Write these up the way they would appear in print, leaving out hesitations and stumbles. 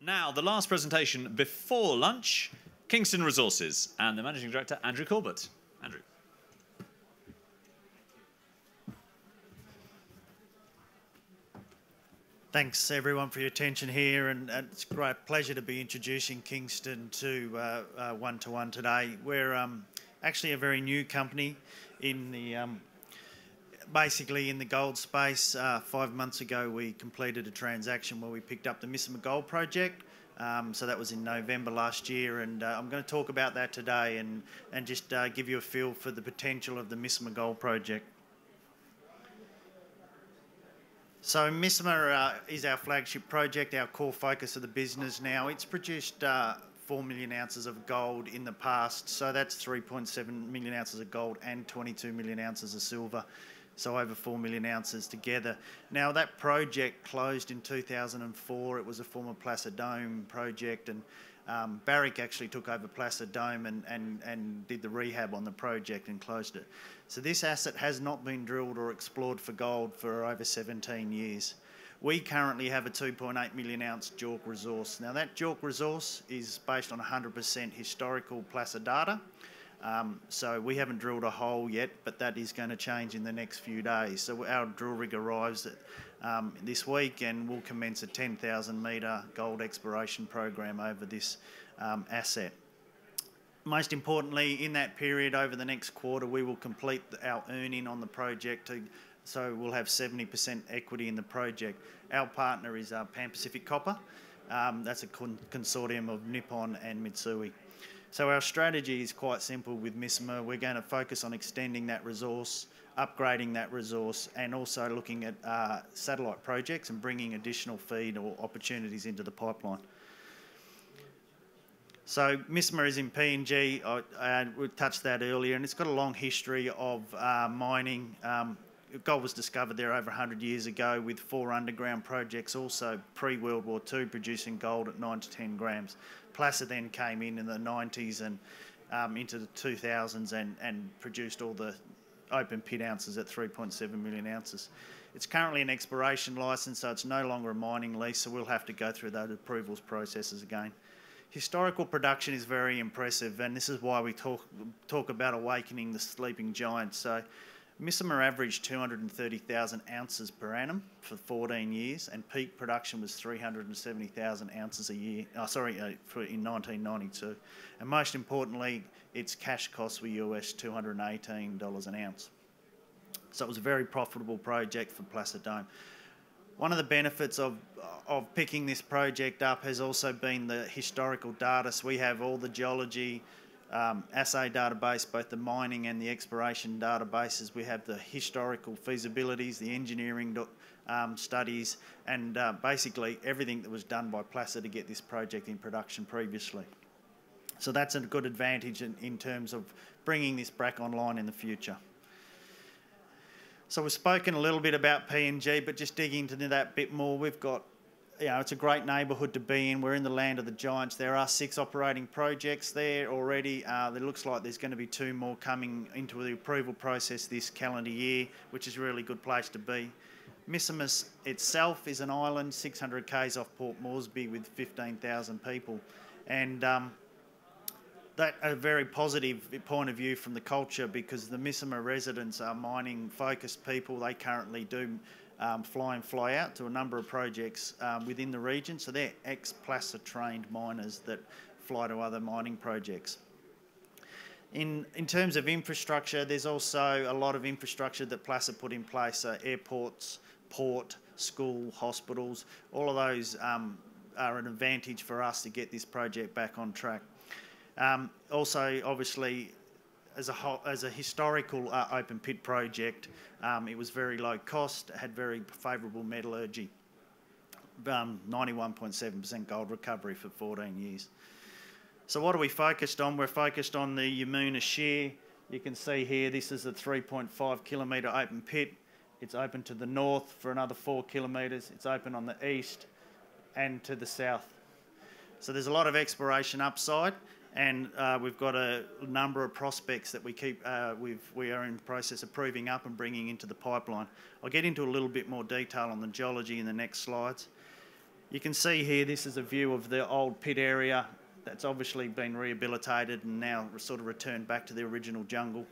Now, the last presentation before lunch, Kingston Resources, and the Managing Director, Andrew Corbett. Andrew. Thanks everyone for your attention here, and it's a great pleasure to be introducing Kingston to one-to-one today. We're actually a very new company in the basically in the gold space. 5 months ago we completed a transaction where we picked up the Misima Gold Project. So that was in November last year, and I'm going to talk about that today and just give you a feel for the potential of the Misima Gold Project. So Misima is our flagship project, our core focus of the business now. It's produced 4 million ounces of gold in the past, so that's 3.7 million ounces of gold and 22 million ounces of silver, so over 4 million ounces together. Now that project closed in 2004. It was a former Placid Dome project, and Barrick actually took over Placid Dome and did the rehab on the project and closed it. So this asset has not been drilled or explored for gold for over 17 years. We currently have a 2.8 million ounce JORC resource. Now that JORC resource is based on 100% historical Placid data. So we haven't drilled a hole yet, but that is going to change in the next few days. So our drill rig arrives this week, and we'll commence a 10,000 metre gold exploration program over this asset. Most importantly, in that period, over the next quarter, we will complete our earn-in on the project, so we'll have 70% equity in the project. Our partner is Pan Pacific Copper. That's a consortium of Nippon and Mitsui. So our strategy is quite simple with Misima. We're going to focus on extending that resource, upgrading that resource, and also looking at satellite projects and bringing additional feed or opportunities into the pipeline. So Misima is in PNG. We touched that earlier, and it's got a long history of mining. Gold was discovered there over 100 years ago, with 4 underground projects also pre-World War II producing gold at 9 to 10 grams. Placid then came in the 90s and into the 2000s and produced all the open pit ounces at 3.7 million ounces. It's currently an exploration licence, so it's no longer a mining lease, so we'll have to go through those approvals processes again. Historical production is very impressive, and this is why we talk about awakening the sleeping giants. So Misima averaged 230,000 ounces per annum for 14 years, and peak production was 370,000 ounces a year. In 1992. And most importantly, its cash costs were US $218 an ounce. So it was a very profitable project for Placid Dome. One of the benefits of picking this project up has also been the historical data. So we have all the geology, assay database, both the mining and the exploration databases. We have the historical feasibilities, the engineering studies, and basically everything that was done by Placid to get this project in production previously. So that's a good advantage in terms of bringing this back online in the future. So we've spoken a little bit about PNG, but just digging into that a bit more, we've got, it's a great neighbourhood to be in. We're in the land of the giants. There are 6 operating projects there already. It looks like there's going to be 2 more coming into the approval process this calendar year, which is a really good place to be. Misima itself is an island, 600 k's off Port Moresby, with 15,000 people. And that a very positive point of view from the culture, because the Misima residents are mining focused people. They currently do fly in, fly out to a number of projects within the region. So they're ex-Placid trained miners that fly to other mining projects. In terms of infrastructure, there's also a lot of infrastructure that Placid put in place. So airports, port, school, hospitals, all of those are an advantage for us to get this project back on track. Also, obviously, as a historical open pit project, it was very low cost, had very favourable metallurgy, 91.7% gold recovery for 14 years. So what are we focused on? We're focused on the Umuna Shear. You can see here, this is a 3.5 kilometre open pit. It's open to the north for another 4 kilometres. It's open on the east and to the south. So there's a lot of exploration upside. And we've got a number of prospects that we are in the process of proving up and bringing into the pipeline. I'll get into a little bit more detail on the geology in the next slides. You can see here, this is a view of the old pit area that's obviously been rehabilitated and now sort of returned back to the original jungle.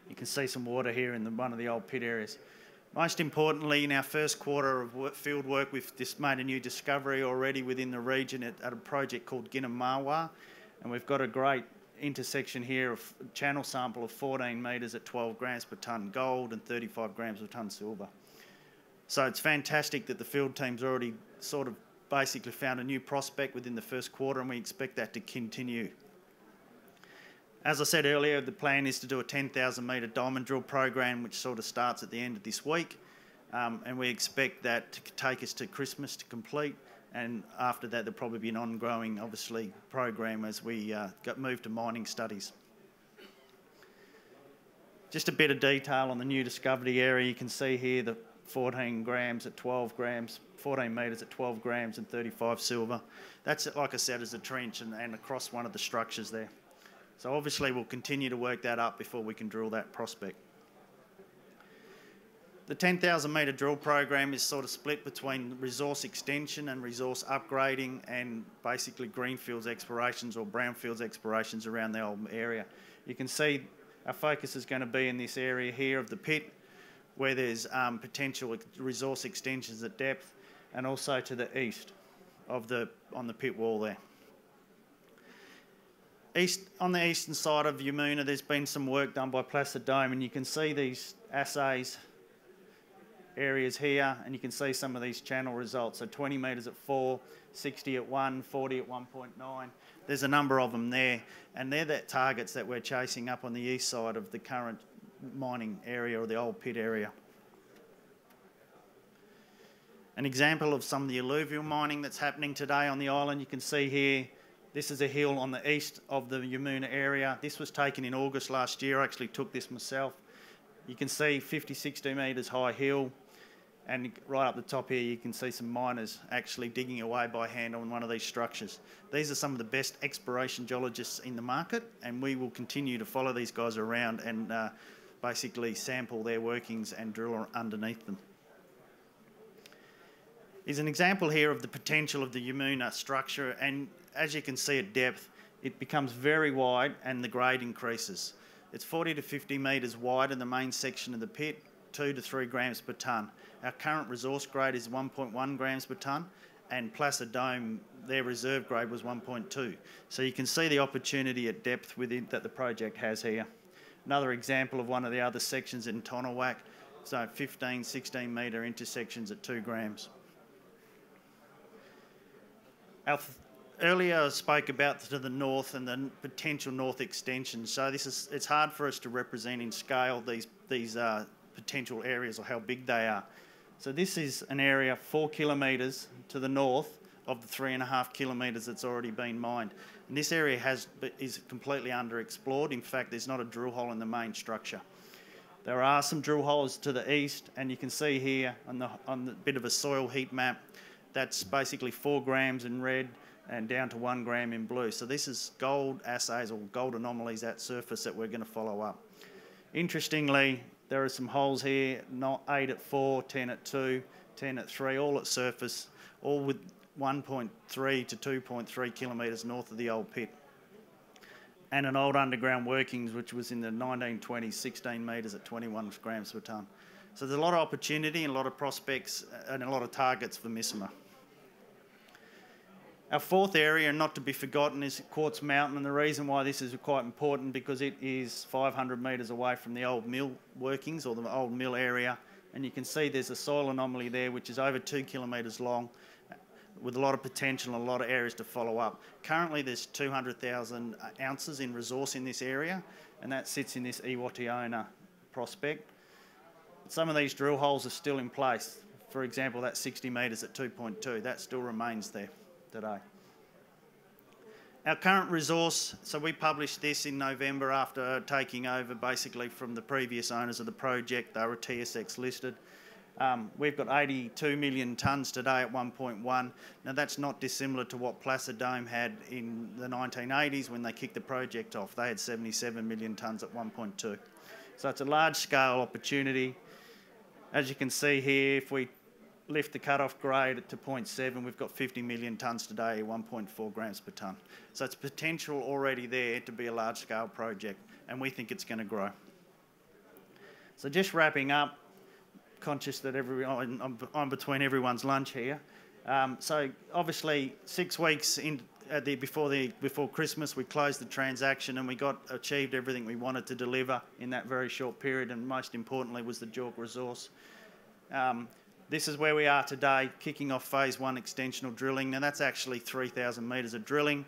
You can see some water here in one of the old pit areas. Most importantly, in our first quarter of field work, we've just made a new discovery already within the region at a project called Ginamawa, and we've got a great intersection here of channel sample of 14 metres at 12 grams per tonne gold and 35 grams per tonne silver. So it's fantastic that the field team's already sort of basically found a new prospect within the first quarter, and we expect that to continue. As I said earlier, the plan is to do a 10,000 metre diamond drill program, which sort of starts at the end of this week, and we expect that to take us to Christmas to complete, and after that there'll probably be an ongoing, obviously, program as we move to mining studies. Just a bit of detail on the new discovery area. You can see here the 14 grams at 12 grams, 14 metres at 12 grams and 35 silver. That's, like I said, is a trench and across one of the structures there. So obviously we'll continue to work that up before we can drill that prospect. The 10,000 metre drill program is sort of split between resource extension and resource upgrading and basically greenfields explorations or brownfields explorations around the old area. You can see our focus is going to be in this area here of the pit, where there's potential resource extensions at depth, and also to the east of on the pit wall there. On the eastern side of Umuna, there's been some work done by Placid Dome, and you can see these assays areas here, and you can see some of these channel results. So 20 metres at 4, 60 at 1, 40 at 1.9. There's a number of them there, and they're the targets that we're chasing up on the east side of the current mining area or the old pit area. An example of some of the alluvial mining that's happening today on the island, you can see here, this is a hill on the east of the Umuna area. This was taken in August last year. I actually took this myself. You can see 50, 60 metres high hill, and right up the top here you can see some miners actually digging away by hand on one of these structures. These are some of the best exploration geologists in the market, and we will continue to follow these guys around and basically sample their workings and drill underneath them. Here's an example here of the potential of the Umuna structure, and as you can see at depth, it becomes very wide and the grade increases. It's 40 to 50 metres wide in the main section of the pit, 2 to 3 grams per tonne. Our current resource grade is 1.1 grams per tonne, and Placid Dome, their reserve grade was 1.2. So you can see the opportunity at depth within that the project has here. Another example of one of the other sections in Tonawak, so 15, 16 metre intersections at 2 grams. Earlier I spoke about to the north and the potential north extensions. So it's hard for us to represent in scale these potential areas or how big they are. So this is an area 4 kilometres to the north of the 3.5 kilometres that's already been mined. And this area is completely underexplored. In fact, there's not a drill hole in the main structure. There are some drill holes to the east, and you can see here on the bit of a soil heat map, that's basically 4 grams in red and down to 1 gram in blue. So this is gold assays or gold anomalies at surface that we're going to follow up. Interestingly, there are some holes here, 8 at 4, 10 at 2, 10 at 3, all at surface, all with 1.3 to 2.3 kilometres north of the old pit. And an old underground workings, which was in the 1920s, 16 metres at 21 grams per tonne. So there's a lot of opportunity and a lot of prospects and a lot of targets for Misima. Our fourth area, not to be forgotten, is Quartz Mountain, and the reason why this is quite important because it is 500 metres away from the old mill workings or the old mill area, and you can see there's a soil anomaly there which is over 2 kilometres long with a lot of potential and a lot of areas to follow up. Currently there's 200,000 ounces in resource in this area, and that sits in this Iwationa prospect. Some of these drill holes are still in place. For example, that 60 metres at 2.2, that still remains there today. Our current resource, so we published this in November after taking over basically from the previous owners of the project. They were TSX listed. We've got 82 million tonnes today at 1.1. Now that's not dissimilar to what Placid Dome had in the 1980s when they kicked the project off. They had 77 million tonnes at 1.2. So it's a large scale opportunity. As you can see here, if we lift the cut-off grade to 0.7. We've got 50 million tonnes today, 1.4 grams per tonne. So it's potential already there to be a large-scale project, and we think it's going to grow. So just wrapping up, conscious that I'm between everyone's lunch here. So obviously 6 weeks before Christmas, we closed the transaction and we achieved everything we wanted to deliver in that very short period, and most importantly was the JORC resource. This is where we are today, kicking off phase 1 extensional drilling. Now that's actually 3,000 metres of drilling,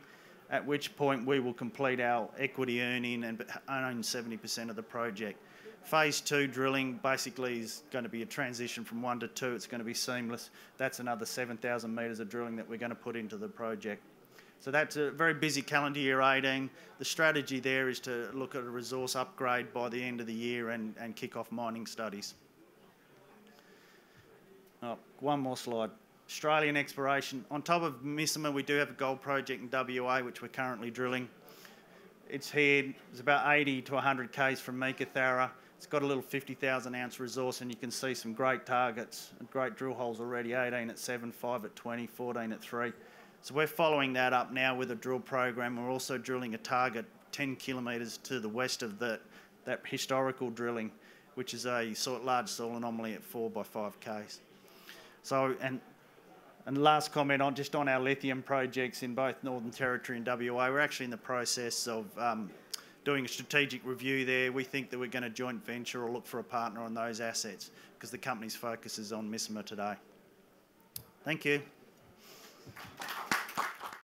at which point we will complete our equity earning and own 70% of the project. Phase 2 drilling basically is going to be a transition from 1 to 2. It's going to be seamless. That's another 7,000 metres of drilling that we're going to put into the project. So that's a very busy calendar year 18. The strategy there is to look at a resource upgrade by the end of the year and kick off mining studies. Oh, one more slide. Australian exploration. On top of Misima, we do have a gold project in WA, which we're currently drilling. It's here. It's about 80 to 100 k's from Meekatharra. It's got a little 50,000 ounce resource, and you can see some great targets and great drill holes already, 18 at 7, 5 at 20, 14 at 3. So we're following that up now with a drill program. We're also drilling a target 10 kilometres to the west of that historical drilling, which is a large soil anomaly at 4 by 5 k's. So, and last comment on our lithium projects in both Northern Territory and WA. We're actually in the process of doing a strategic review there. We think that we're going to joint venture or look for a partner on those assets because the company's focus is on Misima today. Thank you.